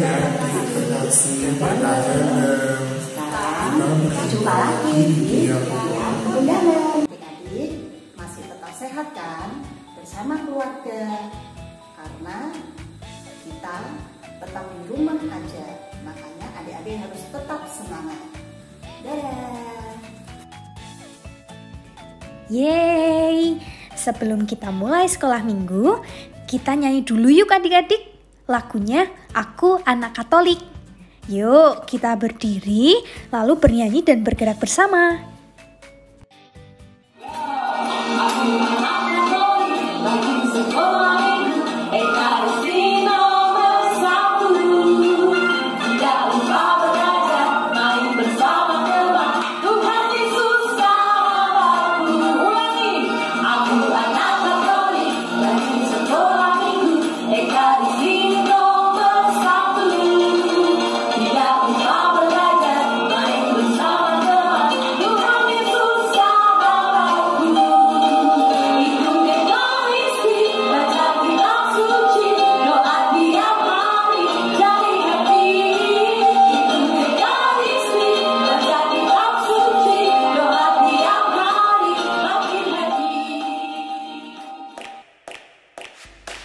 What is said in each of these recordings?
Sekarang jumpa lagi di Yang Mendalam. Adik-adik masih tetap sehat kan bersama keluarga? Karena kita tetap di rumah aja, makanya adik-adik harus tetap semangat. Dadah. Yeay, sebelum kita mulai sekolah minggu, kita nyanyi dulu yuk adik-adik. Lagunya Aku Anak Katolik. Yuk kita berdiri, lalu bernyanyi dan bergerak bersama.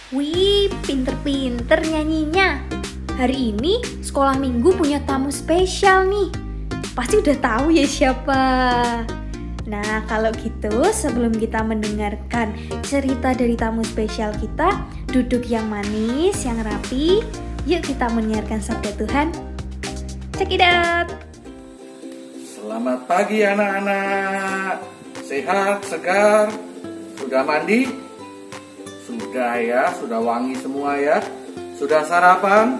Wih, pinter-pinter nyanyinya. Hari ini sekolah minggu punya tamu spesial nih. Pasti udah tahu ya siapa. Nah, kalau gitu sebelum kita mendengarkan cerita dari tamu spesial kita, duduk yang manis, yang rapi. Yuk kita mendengarkan sabda Tuhan. Check it out. Selamat pagi anak-anak. Sehat, segar, sudah mandi? Sudah ya, sudah wangi semua ya. Sudah sarapan?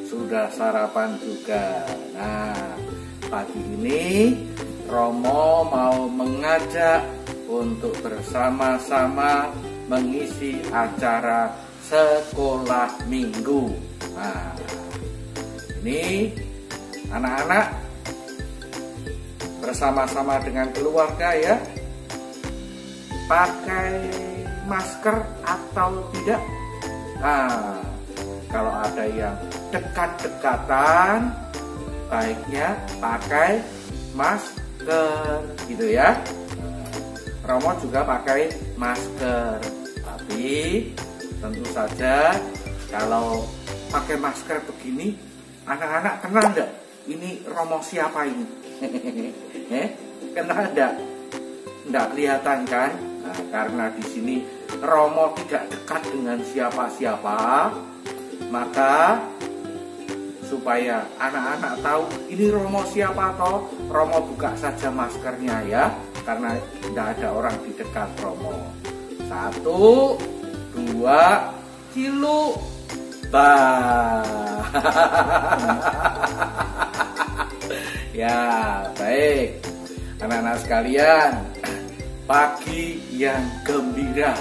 Sudah sarapan juga. Nah, pagi ini Romo mau mengajak untuk bersama-sama mengisi acara sekolah minggu. Nah, ini anak-anak bersama-sama dengan keluarga ya. Pakai masker atau tidak? Nah, kalau ada yang dekat-dekatan, baiknya pakai masker, gitu ya. Romo juga pakai masker, tapi tentu saja kalau pakai masker begini, anak-anak kenal enggak? Ini Romo siapa ini? Kenal enggak? Enggak kelihatan kan? Nah, karena di sini Romo tidak dekat dengan siapa-siapa, maka supaya anak-anak tahu ini Romo siapa toh, Romo buka saja maskernya ya, karena tidak ada orang di dekat Romo. 1, 2, cilu, bah. Ya, baik. Anak-anak sekalian, pagi yang gembira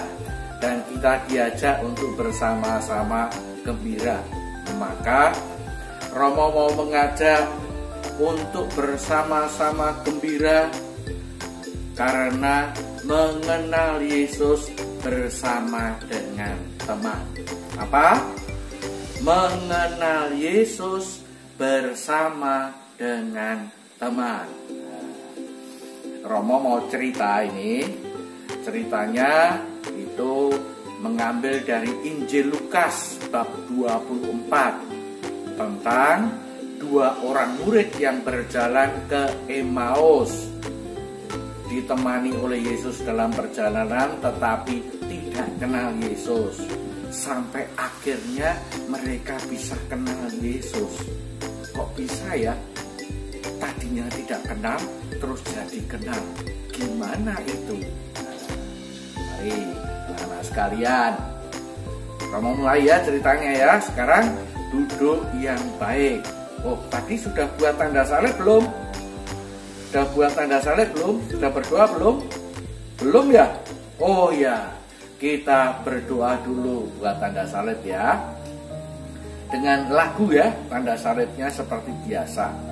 dan kita diajak untuk bersama-sama gembira. Maka Romo mau mengajak untuk bersama-sama gembira karena mengenal Yesus bersama dengan teman. Apa? Mengenal Yesus bersama dengan teman. Romo mau cerita ini. Ceritanya itu mengambil dari Injil Lukas bab 24 tentang 2 orang murid yang berjalan ke Emmaus, ditemani oleh Yesus dalam perjalanan tetapi tidak kenal Yesus. Sampai akhirnya mereka bisa kenal Yesus. Kok bisa ya? Tadinya tidak kenal, terus jadi kenal. Gimana itu? Baik, anak-anak sekalian, Romo mulai ya ceritanya ya. Sekarang duduk yang baik. Oh, tadi sudah buat tanda salib belum? Sudah buat tanda salib belum? Sudah berdoa belum? Belum ya? Oh ya, kita berdoa dulu buat tanda salib ya. Dengan lagu ya, tanda salibnya seperti biasa.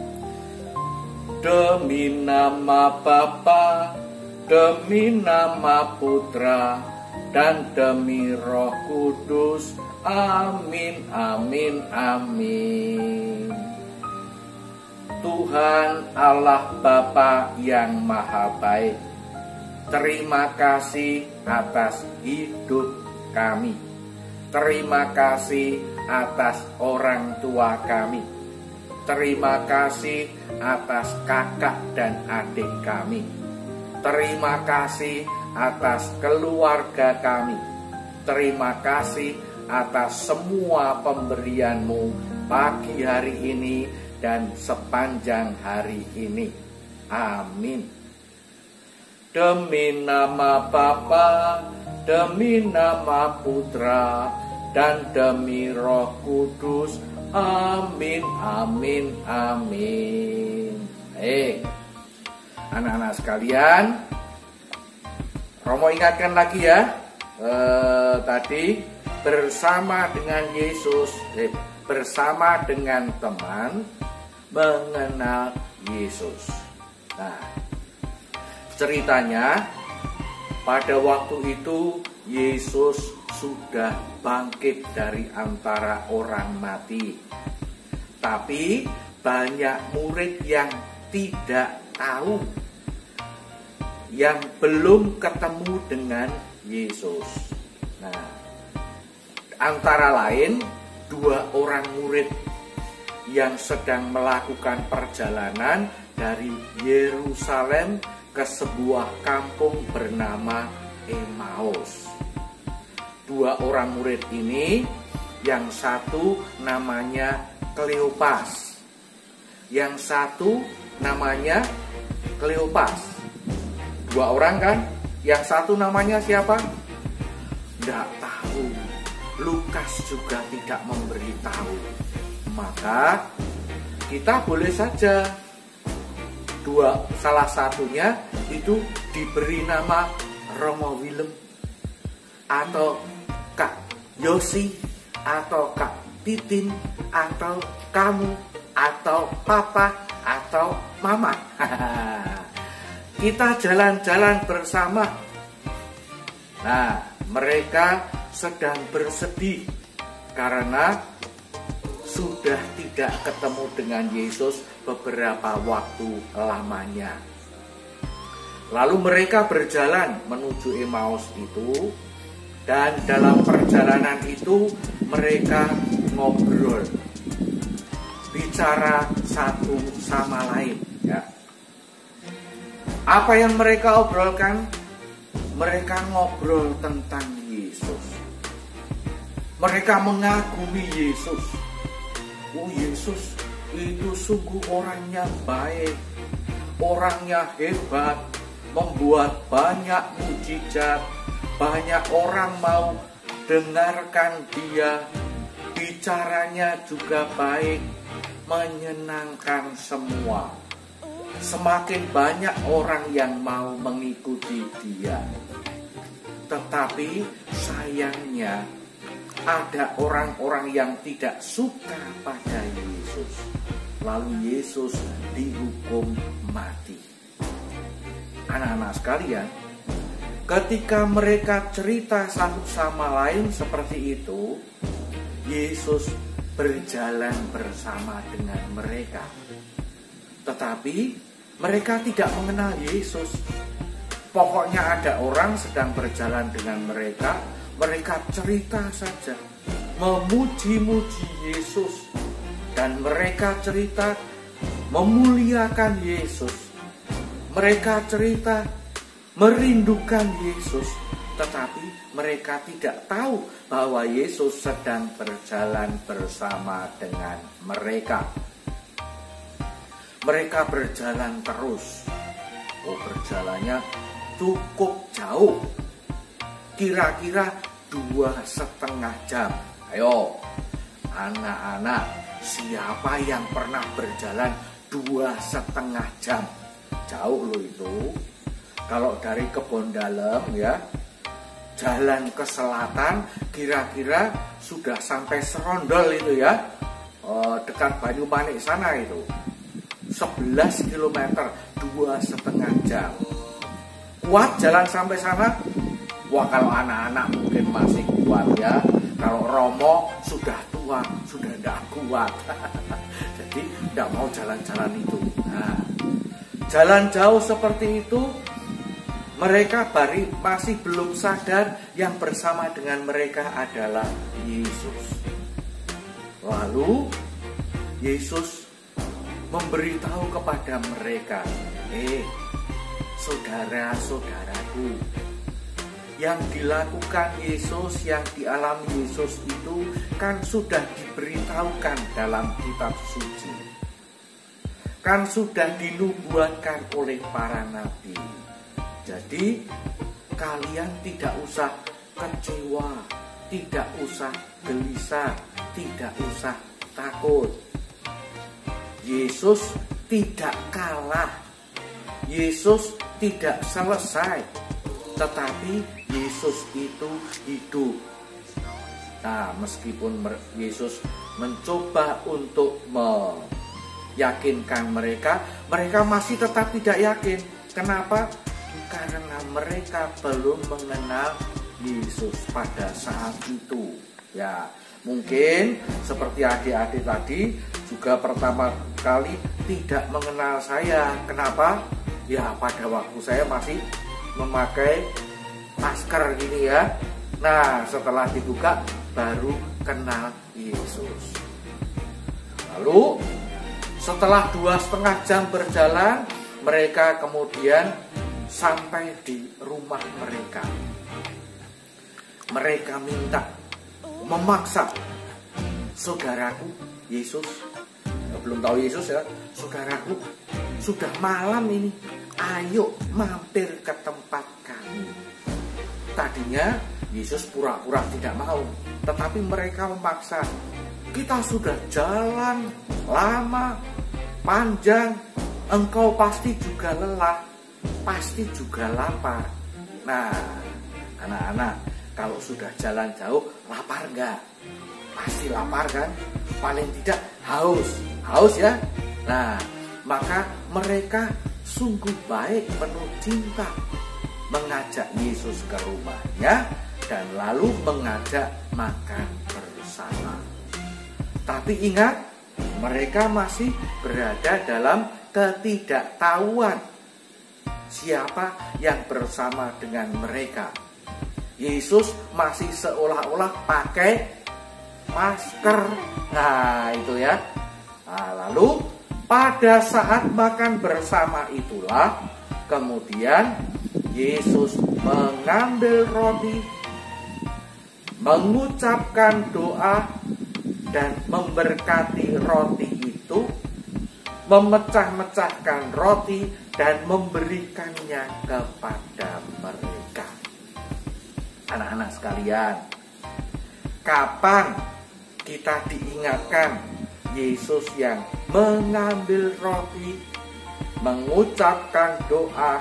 Demi nama Bapa, demi nama Putra, dan demi Roh Kudus. Amin, amin, amin. Tuhan Allah Bapa yang Maha Baik, terima kasih atas hidup kami. Terima kasih atas orang tua kami. Terima kasih atas kakak dan adik kami. Terima kasih atas keluarga kami. Terima kasih atas semua pemberian-Mu pagi hari ini dan sepanjang hari ini. Amin. Demi nama Bapa, demi nama Putra, dan demi Roh Kudus. Amin, amin, amin. Anak-anak sekalian, Romo ingatkan lagi ya, tadi bersama dengan Yesus, bersama dengan teman mengenal Yesus. Nah, ceritanya pada waktu itu Yesus sudah bangkit dari antara orang mati. Tapi banyak murid yang tidak tahu, yang belum ketemu dengan Yesus. Nah, antara lain 2 orang murid yang sedang melakukan perjalanan dari Yerusalem ke sebuah kampung bernama Emmaus. 2 orang murid ini, yang satu namanya Kleopas, yang satu namanya Kleopas. 2 orang kan? Yang satu namanya siapa? Tidak tahu. Lukas juga tidak memberitahu. Maka kita boleh saja salah satunya itu diberi nama Romo Willem, atau Kak Yosi, atau Kak Titin, atau kamu, atau Papa, atau Mama. Kita jalan-jalan bersama. Nah, mereka sedang bersedih karena sudah tidak ketemu dengan Yesus beberapa waktu lamanya. Lalu mereka berjalan menuju Emmaus itu, dan dalam perjalanan itu mereka ngobrol, bicara satu sama lain, ya. Apa yang mereka obrolkan? Mereka ngobrol tentang Yesus. Mereka mengagumi Yesus. Oh, Yesus itu sungguh orangnya baik, orangnya hebat, membuat banyak mujizat, banyak orang mau dengarkan dia, bicaranya juga baik, menyenangkan semua. Semakin banyak orang yang mau mengikuti dia. Tetapi sayangnya ada orang-orang yang tidak suka pada Yesus. Lalu Yesus dihukum mati. Anak-anak sekalian, ketika mereka cerita satu sama lain seperti itu, Yesus berjalan bersama dengan mereka. Tetapi mereka tidak mengenal Yesus. Pokoknya ada orang sedang berjalan dengan mereka, mereka cerita saja, memuji-muji Yesus, dan mereka cerita memuliakan Yesus. Mereka cerita merindukan Yesus, tetapi mereka tidak tahu bahwa Yesus sedang berjalan bersama dengan mereka. Mereka berjalan terus. Oh, berjalannya cukup jauh. Kira-kira 2,5 jam. Ayo, anak-anak, siapa yang pernah berjalan 2,5 jam? Jauh loh itu. Kalau dari Kebon Dalem ya, jalan ke selatan, kira-kira sudah sampai Serondol itu ya, dekat Banyumanik sana itu. 11 km, 2,5 jam. Kuat jalan sampai sana? Wah, kalau anak-anak mungkin masih kuat ya. Kalau Romo sudah tua, sudah tidak kuat. Jadi tidak mau jalan-jalan itu. Nah, jalan jauh seperti itu, mereka masih belum sadar yang bersama dengan mereka adalah Yesus. Lalu Yesus memberitahu kepada mereka, saudara-saudaraku, yang dilakukan Yesus, yang dialami Yesus itu kan sudah diberitahukan dalam kitab suci, kan sudah dinubuatkan oleh para nabi. Jadi kalian tidak usah kecewa, tidak usah gelisah, tidak usah takut. Yesus tidak kalah, Yesus tidak selesai, tetapi Yesus itu hidup. Nah, meskipun Yesus mencoba untuk meyakinkan mereka masih tetap tidak yakin. Kenapa? Karena mereka belum mengenal Yesus pada saat itu. Ya, mungkin seperti adik-adik tadi juga pertama kali tidak mengenal saya. Kenapa? Ya, pada waktu saya masih memakai masker gini ya. Nah, setelah dibuka baru kenal Yesus. Lalu setelah 2,5 jam berjalan, mereka kemudian sampai di rumah mereka. Mereka memaksa, saudaraku Yesus, belum tahu Yesus ya, saudaraku sudah malam ini, ayo mampir ke tempat kami. Tadinya Yesus pura-pura tidak mau, tetapi mereka memaksa. Kita sudah jalan lama, panjang, engkau pasti juga lelah, pasti juga lapar. Nah, anak-anak, kalau sudah jalan jauh, lapar enggak? Pasti lapar kan? Paling tidak haus ya. Nah, maka mereka sungguh baik, penuh cinta, mengajak Yesus ke rumahnya dan lalu mengajak makan bersama. Tapi ingat, mereka masih berada dalam ketidaktahuan siapa yang bersama dengan mereka. Yesus masih seolah-olah pakai masker. Nah, itu ya. Nah, lalu pada saat makan bersama itulah kemudian Yesus mengambil roti, mengucapkan doa, dan memberkati roti itu, memecah-mecahkan roti dan memberikannya kepada mereka. Anak-anak sekalian, kapan kita diingatkan Yesus yang mengambil roti, mengucapkan doa,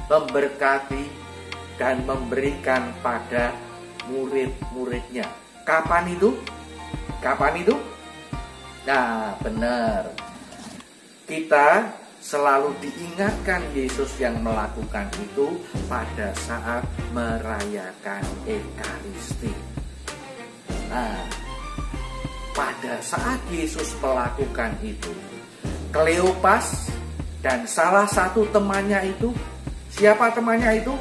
memberkati, dan memberikan pada murid-muridnya? Kapan itu? Kapan itu? Nah, benar. Kita selalu diingatkan Yesus yang melakukan itu pada saat merayakan Ekaristi. Nah, pada saat Yesus melakukan itu, Kleopas dan salah satu temannya itu, siapa temannya itu?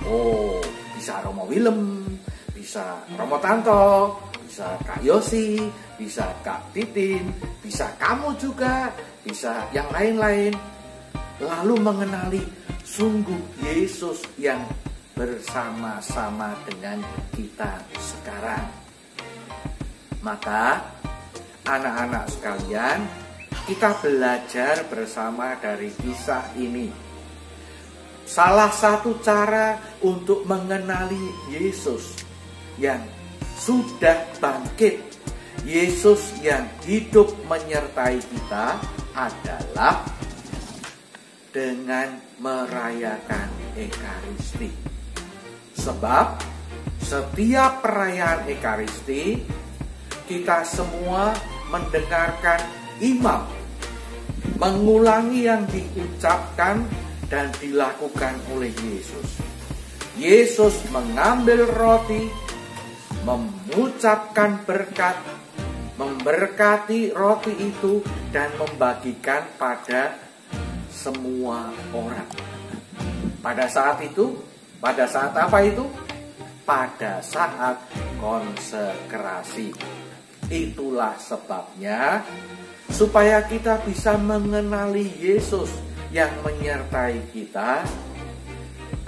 Oh, bisa Romo Willem, bisa Romo Tanto, bisa Kak Yosi, bisa Kak Titin, bisa kamu juga, bisa yang lain-lain. Lalu mengenali sungguh Yesus yang bersama-sama dengan kita sekarang. Maka anak-anak sekalian, kita belajar bersama dari kisah ini. Salah satu cara untuk mengenali Yesus yang sudah bangkit, Yesus yang hidup menyertai kita adalah dengan merayakan Ekaristi. Sebab setiap perayaan Ekaristi, kita semua mendengarkan imam mengulangi yang diucapkan dan dilakukan oleh Yesus. Yesus mengambil roti, mengucapkan berkat, memberkati roti itu dan membagikan pada semua orang. Pada saat itu, pada saat apa itu? Pada saat konsekrasi. Itulah sebabnya supaya kita bisa mengenali Yesus yang menyertai kita,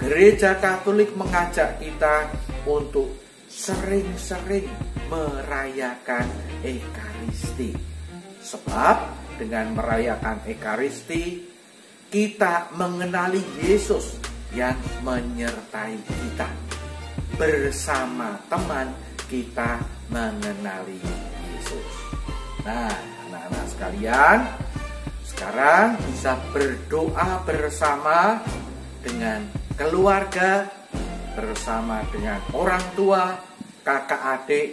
Gereja Katolik mengajak kita untuk sering-sering merayakan Ekaristi. Sebab dengan merayakan Ekaristi, kita mengenali Yesus yang menyertai kita. Bersama teman kita mengenali Yesus. Nah, anak-anak sekalian, sekarang bisa berdoa bersama dengan keluarga, bersama dengan orang tua, kakak adik,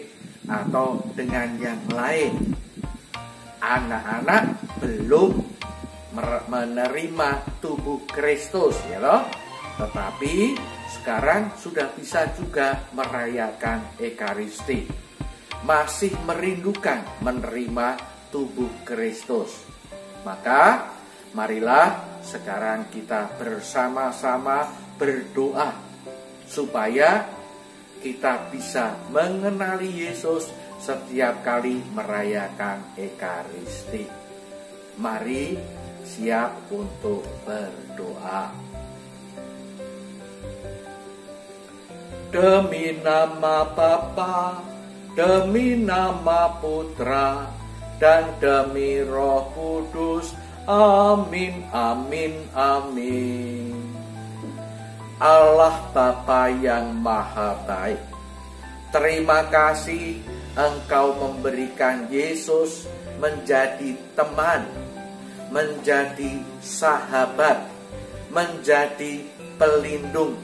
atau dengan yang lain. Anak-anak belum menerima tubuh Kristus, ya loh. Tetapi sekarang sudah bisa juga merayakan Ekaristi. Masih merindukan menerima tubuh Kristus. Maka marilah sekarang kita bersama-sama berdoa supaya kita bisa mengenali Yesus setiap kali merayakan Ekaristi. Mari siap untuk berdoa. Demi nama Bapa, demi nama Putra, dan demi Roh Kudus. Amin, amin, amin. Allah Bapa yang Maha Baik, terima kasih Engkau memberikan Yesus menjadi teman, menjadi sahabat, menjadi pelindung,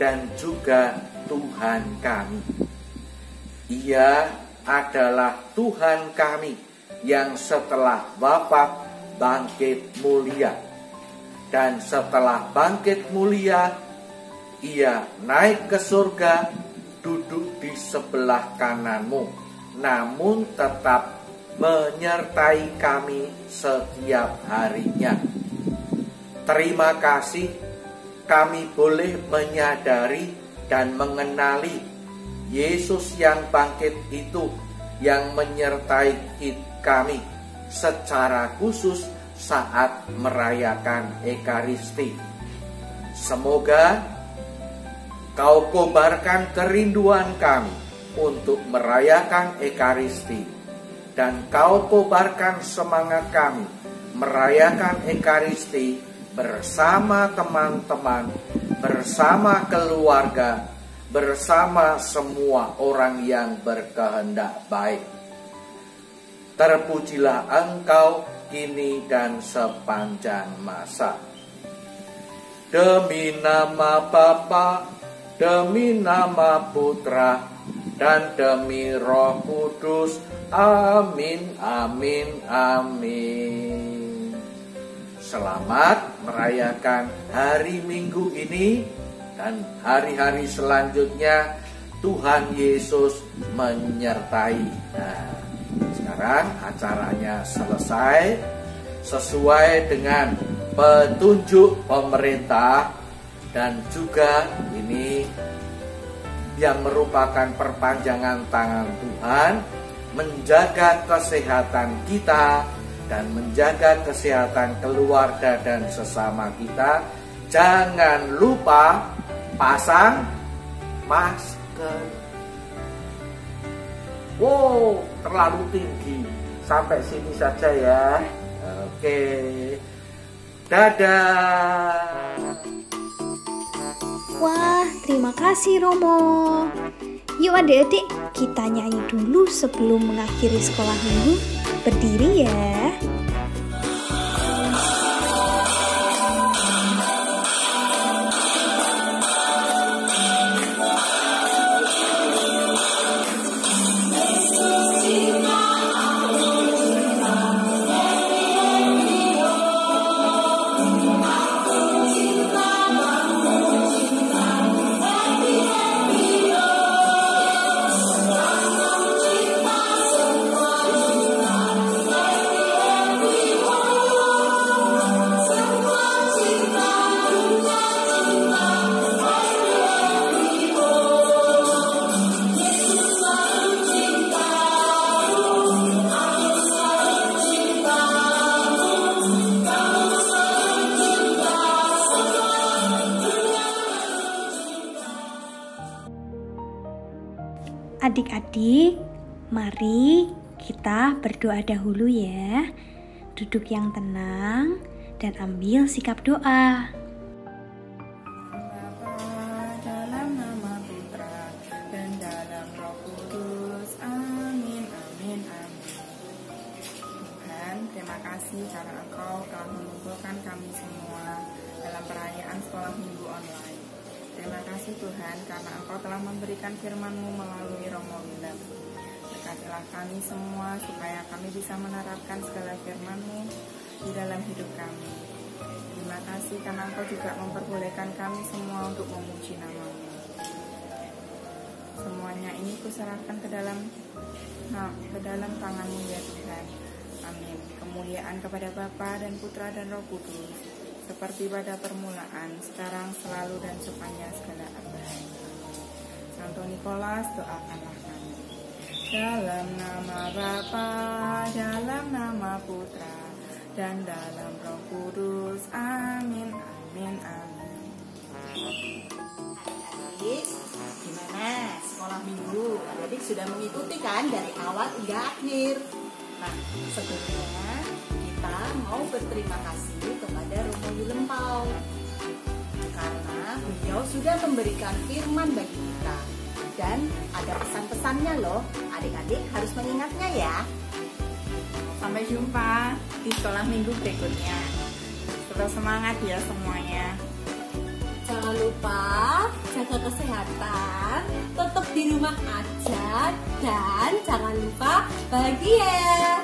dan juga Tuhan kami. Ia adalah Tuhan kami yang setelah wafat bangkit mulia. Dan setelah bangkit mulia, Ia naik ke surga, duduk di sebelah kananmu, namun tetap menyertai kami setiap harinya. Terima kasih kami boleh menyadari dan mengenali Yesus yang bangkit itu, yang menyertai kami secara khusus saat merayakan Ekaristi. Semoga Kau kobarkan kerinduan kami untuk merayakan Ekaristi, dan Kau kobarkan semangat kami merayakan Ekaristi bersama teman-teman, bersama keluarga, bersama semua orang yang berkehendak baik. Terpujilah Engkau kini dan sepanjang masa. Demi nama Bapa, demi nama Putra, dan demi Roh Kudus. Amin, amin, amin. Selamat merayakan hari Minggu ini dan hari-hari selanjutnya. Tuhan Yesus menyertai. Nah, sekarang acaranya selesai sesuai dengan petunjuk pemerintah, dan juga ini yang merupakan perpanjangan tangan Tuhan menjaga kesehatan kita dan menjaga kesehatan keluarga dan sesama kita. Jangan lupa pasang masker. Wow, terlalu tinggi. Sampai sini saja ya. Oke. Dadah. Wah, terima kasih Romo. Yuk adik-adik, kita nyanyi dulu sebelum mengakhiri sekolah minggu. Berdiri ya. Adik-adik, mari kita berdoa dahulu ya. Duduk yang tenang dan ambil sikap doa. Bapa, dalam nama Putra dan dalam Roh Kudus. Amin, amin, amin. Tuhan, terima kasih karena Engkau telah mengumpulkan kami semua dalam perayaan sekolah minggu online. Terima kasih Tuhan karena Engkau telah memberikan firman-Mu melalui Romo William. Berkatilah kami semua supaya kami bisa menerapkan segala firman-Mu di dalam hidup kami. Terima kasih karena Engkau juga memperbolehkan kami semua untuk memuji nama-Mu. Semuanya ini kuserahkan ke dalam tangan-Mu ya Tuhan. Amin. Kemuliaan kepada Bapa dan Putra dan Roh Kudus, seperti pada permulaan, sekarang, selalu, dan sepanjang segala abad. Santo Nikolas, doakanlah kami. Dalam nama Bapa, dalam nama Putra, dan dalam Roh Kudus. Amin, amin, amin. Adik-adik, gimana sekolah minggu? Adik sudah mengikuti kan dari awal hingga akhir. Nah, sebelumnya kita mau berterima kasih kepada Romo Willem Paul karena beliau sudah memberikan firman bagi kita dan ada pesan-pesannya loh. Adik-adik harus mengingatnya ya. Sampai jumpa di sekolah minggu berikutnya. Terus semangat ya semuanya. Jangan lupa jaga kesehatan, tetap di rumah aja, dan jangan lupa bahagia.